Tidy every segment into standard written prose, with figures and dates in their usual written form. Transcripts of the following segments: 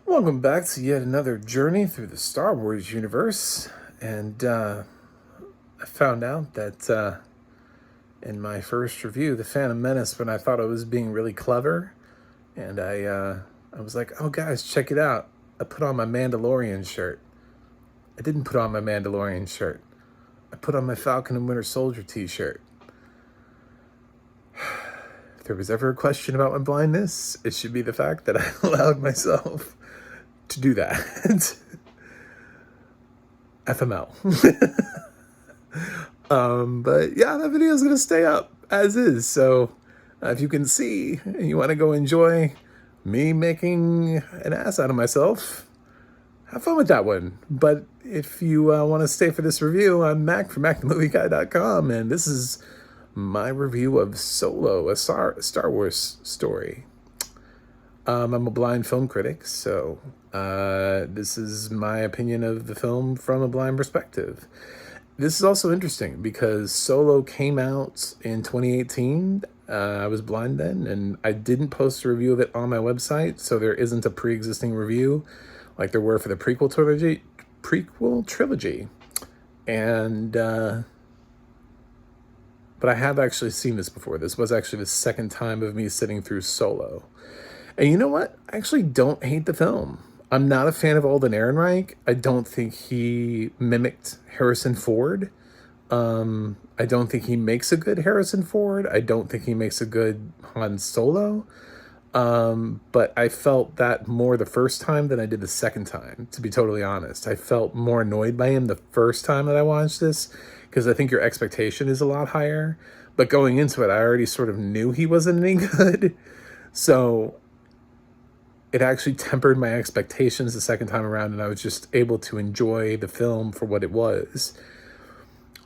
Welcome back to yet another journey through the Star Wars universe. And I found out that in my first review, The Phantom Menace, when I thought I was being really clever, and I was like, oh guys, check it out. I put on my Mandalorian shirt. I didn't put on my Mandalorian shirt. I put on my Falcon and Winter Soldier t-shirt. If there was ever a question about my blindness, it should be the fact that I allowed myself to do that. FML. But yeah, that video is going to stay up as is. So if you can see and you want to go enjoy me making an ass out of myself, have fun with that one. But if you want to stay for this review, I'm Mac from MacTheMovieGuy.com, and this is my review of Solo, a Star Wars story. I'm a blind film critic, so this is my opinion of the film from a blind perspective. This is also interesting because Solo came out in 2018. I was blind then, and I didn't post a review of it on my website, so there isn't a pre-existing review like there were for the prequel trilogy. And but I have actually seen this before. This was actually the second time of me sitting through Solo. And you know what? I actually don't hate the film. I'm not a fan of Alden Ehrenreich. I don't think he mimicked Harrison Ford. I don't think he makes a good Harrison Ford. I don't think he makes a good Han Solo. But I felt that more the first time than I did the second time, to be totally honest. I felt more annoyed by him the first time that I watched this, because I think your expectation is a lot higher. But going into it, I already sort of knew he wasn't any good. So it actually tempered my expectations the second time around, and I was just able to enjoy the film for what it was.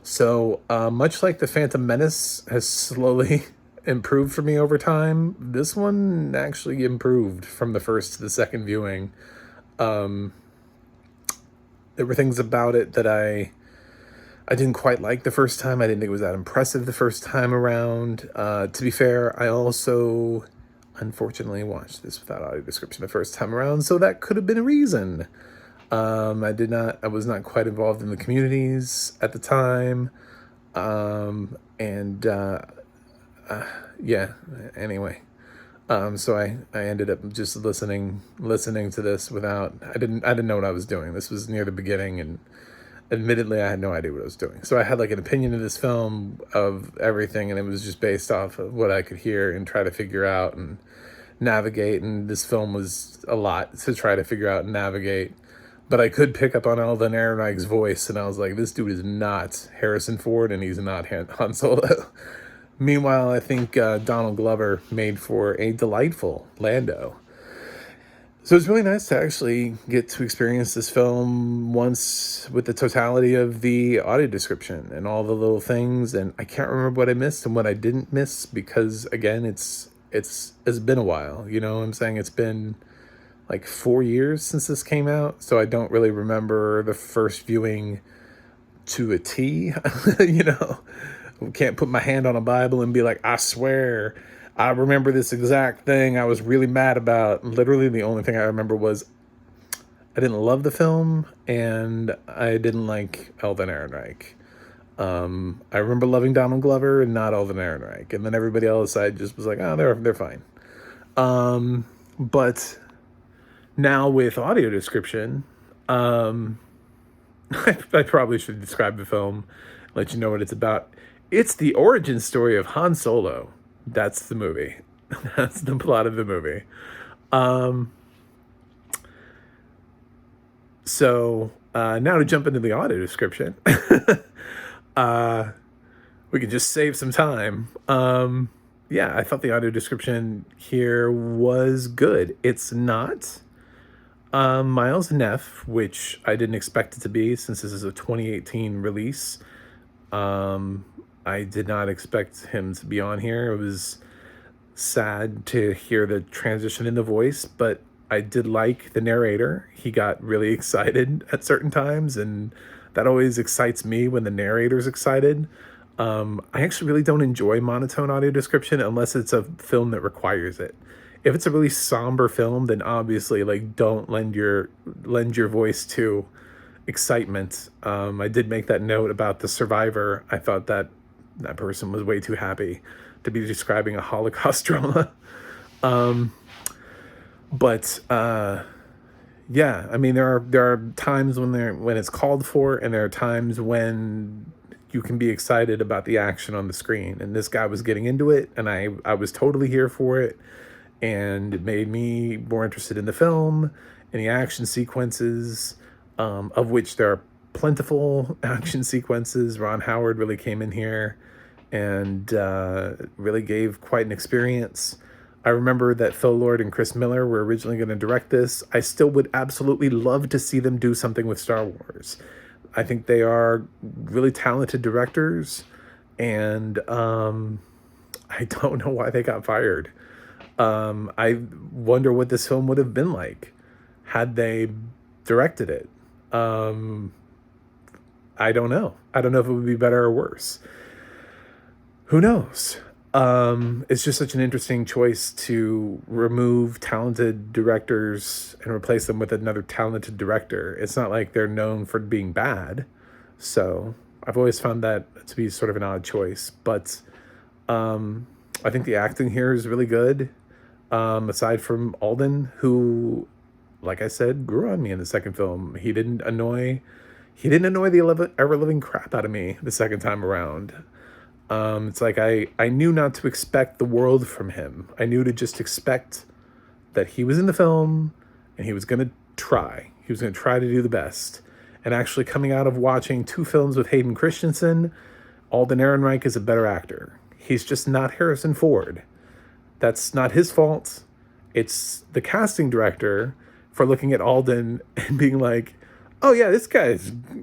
So much like The Phantom Menace has slowly improved for me over time, this one actually improved from the first to the second viewing. There were things about it that I didn't quite like the first time. I didn't think it was that impressive the first time around. To be fair, I also unfortunately watched this without audio description the first time around, so that could have been a reason. I was not quite involved in the communities at the time. Anyway. So I ended up just listening to this without, I didn't know what I was doing. This was near the beginning, and admittedly, I had no idea what I was doing. So I had like an opinion of this film, of everything, and it was just based off of what I could hear and try to figure out and navigate. And this film was a lot to try to figure out and navigate. But I could pick up on Alden Ehrenreich's voice, and I was like, this dude is not Harrison Ford, and he's not Han Solo. Meanwhile, I think Donald Glover made for a delightful Lando. So it's really nice to actually get to experience this film once with the totality of the audio description and all the little things. And I can't remember what I missed and what I didn't miss, because again, it's been a while. You know what I'm saying? It's been like 4 years since this came out, so I don't really remember the first viewing to a T. You know, I can't put my hand on a Bible and be like, I swear I remember this exact thing I was really mad about. Literally, the only thing I remember was I didn't love the film, and I didn't like Alden Ehrenreich. I remember loving Donald Glover and not Alden Ehrenreich, and then everybody else I just was like, oh, they're fine. But now with audio description, I probably should describe the film, let you know what it's about. It's the origin story of Han Solo. That's the movie. That's the plot of the movie. So now to jump into the audio description, we could just save some time. Yeah, I thought the audio description here was good. It's not Miles Neff, which I didn't expect it to be since this is a 2018 release. I did not expect him to be on here. It was sad to hear the transition in the voice, but I did like the narrator. He got really excited at certain times, and that always excites me when the narrator's excited. I actually really don't enjoy monotone audio description unless it's a film that requires it. If it's a really somber film, then obviously like don't lend your voice to excitement. I did make that note about the survivor. I thought that that person was way too happy to be describing a Holocaust drama. But yeah, I mean there are times when it's called for, and there are times when you can be excited about the action on the screen. And this guy was getting into it, and I was totally here for it, and it made me more interested in the film and the action sequences, of which there are plentiful action sequences. Ron Howard really came in here and really gave quite an experience. I remember that Phil Lord and Chris Miller were originally going to direct this. I still would absolutely love to see them do something with Star Wars. I think they are really talented directors, and I don't know why they got fired. I wonder what this film would have been like had they directed it. I don't know. I don't know if it would be better or worse. Who knows? It's just such an interesting choice to remove talented directors and replace them with another talented director. It's not like they're known for being bad. So I've always found that to be sort of an odd choice. But I think the acting here is really good. Aside from Alden, who, like I said, grew on me in the second film. He didn't annoy the ever-living crap out of me the second time around. It's like I knew not to expect the world from him. I knew to just expect that he was in the film and he was going to try. He was going to try to do the best. And actually, coming out of watching 2 films with Hayden Christensen, Alden Ehrenreich is a better actor. He's just not Harrison Ford. That's not his fault. It's the casting director for looking at Alden and being like, oh yeah, this guy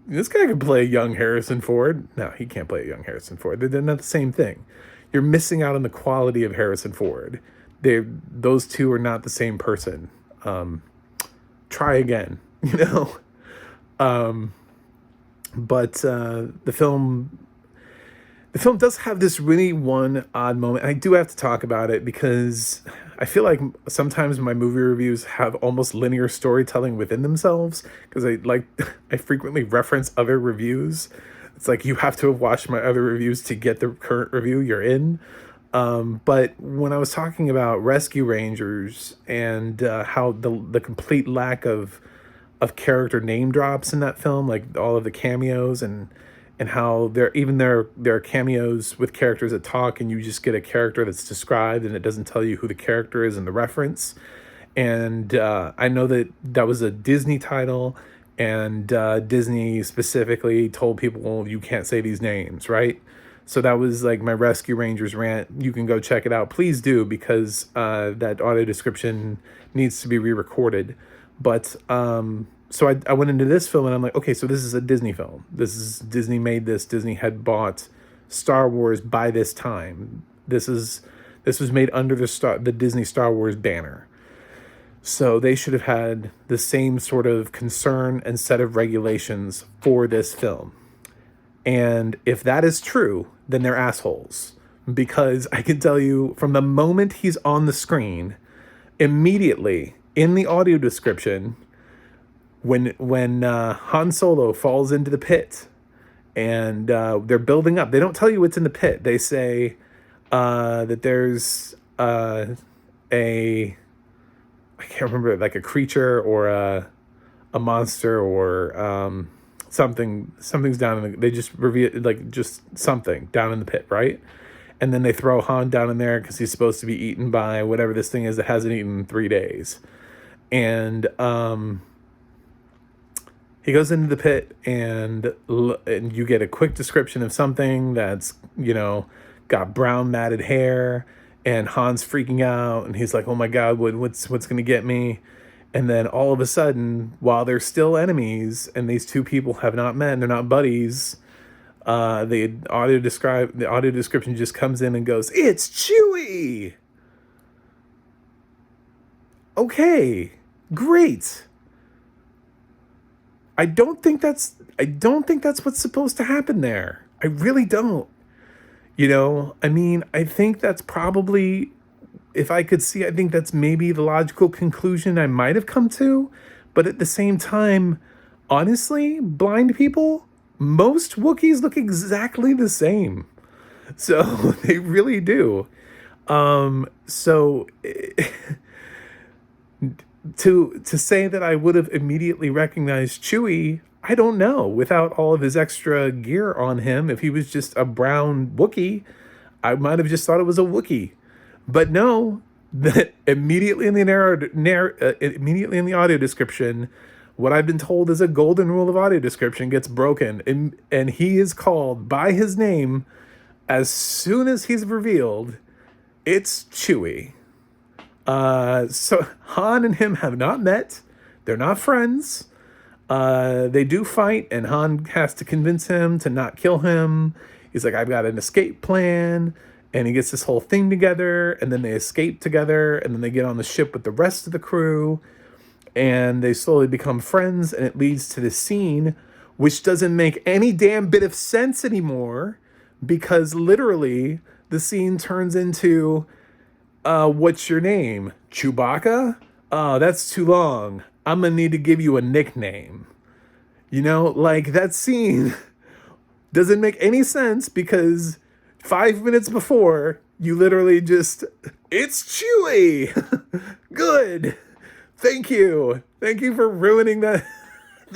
can play a young Harrison Ford. No, he can't play a young Harrison Ford. They're not the same thing. You're missing out on the quality of Harrison Ford. Those two are not the same person. Try again, you know? But the film does have this really one odd moment. I do have to talk about it because I feel like sometimes my movie reviews have almost linear storytelling within themselves, because I frequently reference other reviews. It's like you have to have watched my other reviews to get the current review you're in. But when I was talking about Rescue Rangers and how the complete lack of character name drops in that film, like all of the cameos, and how there are cameos with characters that talk, and you just get a character that's described and it doesn't tell you who the character is in the reference. And I know that was a Disney title, and Disney specifically told people, well, you can't say these names, right? So that was like my Rescue Rangers rant. You can go check it out. Please do, because that audio description needs to be re-recorded. But so I went into this film and I'm like, okay, so this is a Disney film. Disney made this. Disney had bought Star Wars by this time. This was made under the Disney Star Wars banner. So they should have had the same sort of concern and set of regulations for this film. And if that is true, then they're assholes. Because I can tell you, from the moment he's on the screen, immediately in the audio description, when Han Solo falls into the pit, and they're building up. They don't tell you what's in the pit. They say that there's I can't remember, like a creature or a monster or something's down in they just reveal, like, just something down in the pit, right? And then they throw Han down in there because he's supposed to be eaten by whatever this thing is that hasn't eaten in 3 days. And he goes into the pit, and you get a quick description of something that's, got brown matted hair, and Han's freaking out, and he's like, oh my God, what's going to get me? And then all of a sudden, while they're still enemies, and these two people have not met, and they're not buddies, the audio description just comes in and goes, it's Chewie! Okay, great. I don't think that's what's supposed to happen there. I really don't. I mean, I think that's probably if I could see, I think that's maybe the logical conclusion I might have come to. But at the same time, honestly, blind people, most Wookiees look exactly the same. So they really do. So to say that I would have immediately recognized Chewie, I don't know. Without all of his extra gear on him, if he was just a brown Wookiee, I might have just thought it was a Wookiee. But no, that immediately in the immediately in the audio description, what I've been told is a golden rule of audio description gets broken, and he is called by his name as soon as he's revealed. It's Chewie. So Han and him have not met. They're not friends. They do fight, and Han has to convince him to not kill him. He's like, I've got an escape plan. And he gets this whole thing together, and then they escape together, and then they get on the ship with the rest of the crew, and they slowly become friends, and it leads to this scene, which doesn't make any damn bit of sense anymore, because literally the scene turns into, what's your name? Chewbacca? Oh, that's too long. I'm gonna need to give you a nickname. You know, like, that scene doesn't make any sense, because 5 minutes before, you literally just, it's Chewie. Good. Thank you. Thank you for ruining the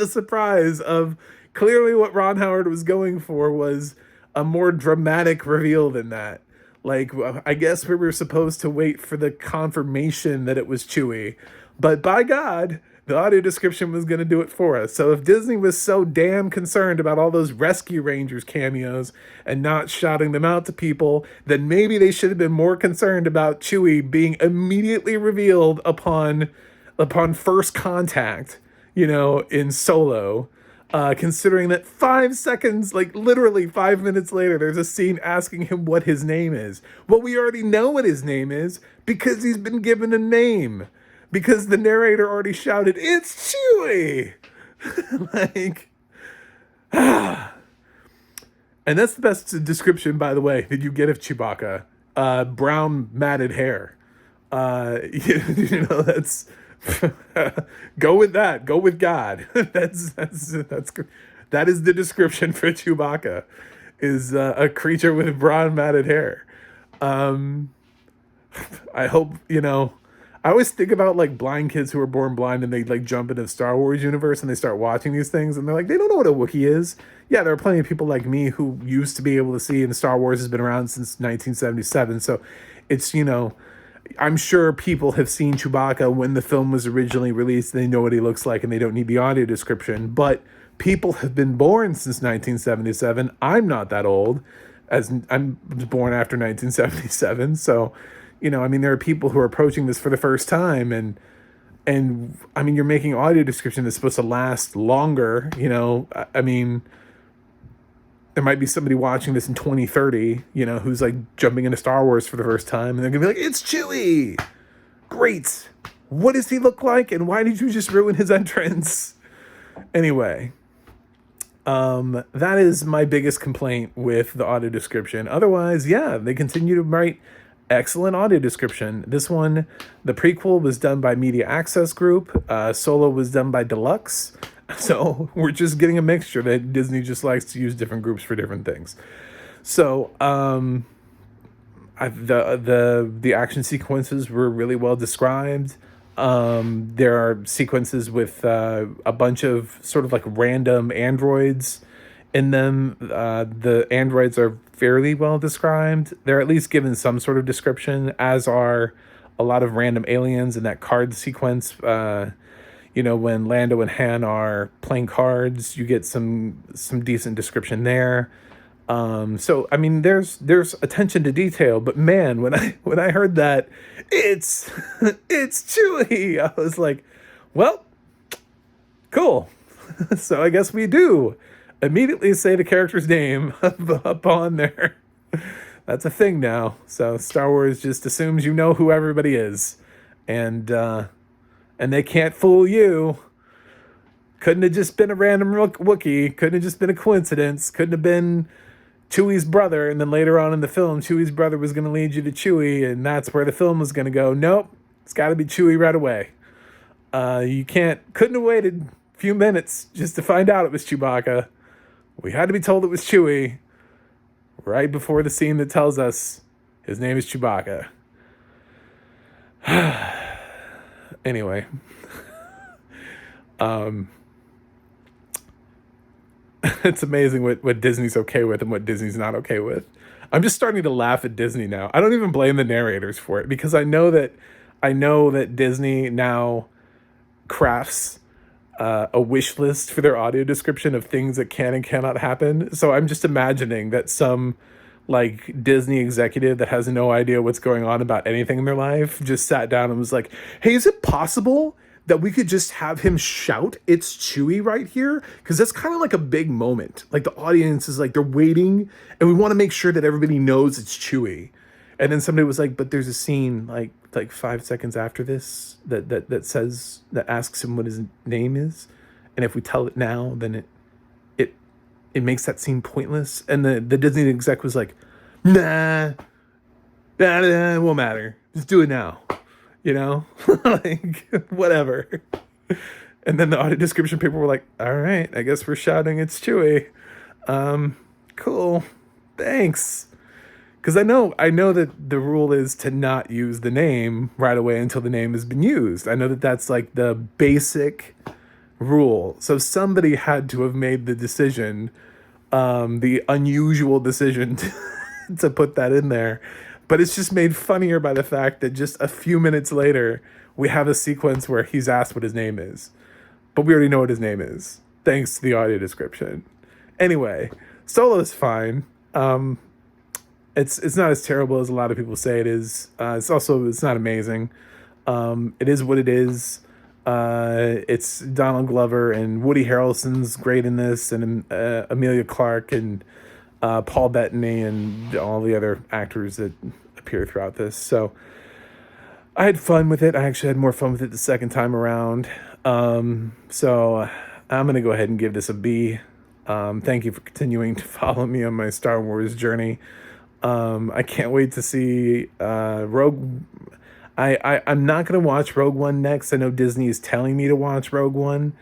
surprise of clearly what Ron Howard was going for was a more dramatic reveal than that. Like, I guess we were supposed to wait for the confirmation that it was Chewie. But by God, the audio description was going to do it for us. So if Disney was so damn concerned about all those Rescue Rangers cameos and not shouting them out to people, then maybe they should have been more concerned about Chewie being immediately revealed upon first contact, you know, in Solo. Considering that 5 seconds, like literally 5 minutes later, there's a scene asking him what his name is. Well, we already know what his name is because he's been given a name. Because the narrator already shouted, it's Chewie! Like, and that's the best description, by the way, that you get of Chewbacca. Brown matted hair. You know, that's go with that. Go with God. That's good. That is the description for Chewbacca. Is a creature with brown matted hair. I hope, you know. I always think about like blind kids who are born blind and they like jump into the Star Wars universe and they start watching these things and they're like, they don't know what a Wookiee is. Yeah, there are plenty of people like me who used to be able to see, and Star Wars has been around since 1977. So it's, you know, I'm sure people have seen Chewbacca when the film was originally released. They know what he looks like and they don't need the audio description. But people have been born since 1977. I'm not that old, as I was born after 1977. So, you know, I mean, there are people who are approaching this for the first time, and I mean, you're making audio description that's supposed to last longer. You know, I mean, there might be somebody watching this in 2030, you know, who's like jumping into Star Wars for the first time, and they're gonna be like, "It's Chewie! Great! What does he look like? And why did you just ruin his entrance?" Anyway, that is my biggest complaint with the audio description. Otherwise, yeah, they continue to write excellent audio description. This one, the prequel, was done by Media Access Group. Solo was done by Deluxe. So we're just getting a mixture that Disney just likes to use different groups for different things. So the action sequences were really well described. There are sequences with a bunch of sort of like random androids in them. The androids are fairly well described. They're at least given some sort of description, as are a lot of random aliens in that card sequence. You know, when Lando and Han are playing cards, you get some decent description there. So I mean, there's attention to detail, but man, when I heard that it's Chewie, I was like, well, cool. So I guess we do immediately say the character's name upon there. That's a thing now. So Star Wars just assumes you know who everybody is, and they can't fool you. Couldn't have just been a random Wookiee. Couldn't have just been a coincidence. Couldn't have been Chewie's brother, and then later on in the film, Chewie's brother was going to lead you to Chewie, and that's where the film was going to go. Nope, it's got to be Chewie right away. You couldn't have waited a few minutes just to find out it was Chewbacca. We had to be told it was Chewie right before the scene that tells us his name is Chewbacca. Anyway, it's amazing what Disney's okay with and what Disney's not okay with. I'm just starting to laugh at Disney now. I don't even blame the narrators for it, because I know that Disney now crafts a wish list for their audio description of things that can and cannot happen. So I'm just imagining that some like Disney executive that has no idea what's going on about anything in their life just sat down and was like, hey, is it possible that we could just have him shout, "It's Chewie" right here? Because that's kind of like a big moment. Like the audience is like, they're waiting, and we want to make sure that everybody knows it's Chewie. And then somebody was like, but there's a scene like 5 seconds after this that asks him what his name is, and if we tell it now, then it makes that scene pointless. And the Disney exec was like, nah, it won't matter. Just do it now. You know? Like, whatever. And then the audio description people were like, all right, I guess we're shouting it's Chewie. Cool. Thanks. Because I know that the rule is to not use the name right away until the name has been used. I know that that's like the basic rule. So somebody had to have made the decision, the unusual decision to put that in there. But it's just made funnier by the fact that just a few minutes later, we have a sequence where he's asked what his name is. But we already know what his name is, thanks to the audio description. Anyway, Solo's fine. It's not as terrible as a lot of people say it is. It's not amazing. It is what it is. It's Donald Glover and Woody Harrelson's great in this, and Emilia Clarke and Paul Bettany and all the other actors that appear throughout this. So I had fun with it. I actually had more fun with it the second time around. So I'm going to go ahead and give this a B. Thank you for continuing to follow me on my Star Wars journey. I can't wait to see Rogue. I'm not going to watch Rogue One next. I know Disney is telling me to watch Rogue One,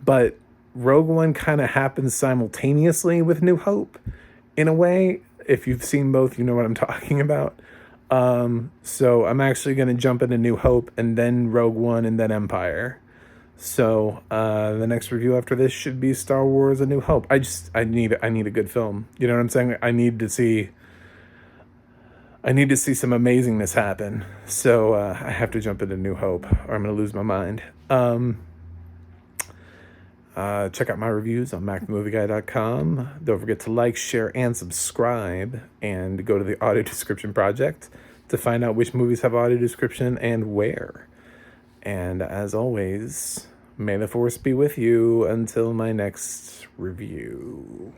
but Rogue One kind of happens simultaneously with New Hope in a way. If you've seen both, you know what I'm talking about. So I'm actually going to jump into New Hope and then Rogue One and then Empire. So the next review after this should be Star Wars: A New Hope. I need a good film. You know what I'm saying? I need to see some amazingness happen. So I have to jump into New Hope or I'm going to lose my mind. Check out my reviews on MacTheMovieGuy.com. Don't forget to like, share, and subscribe. And go to the Audio Description Project to find out which movies have audio description and where. And as always, may the Force be with you until my next review.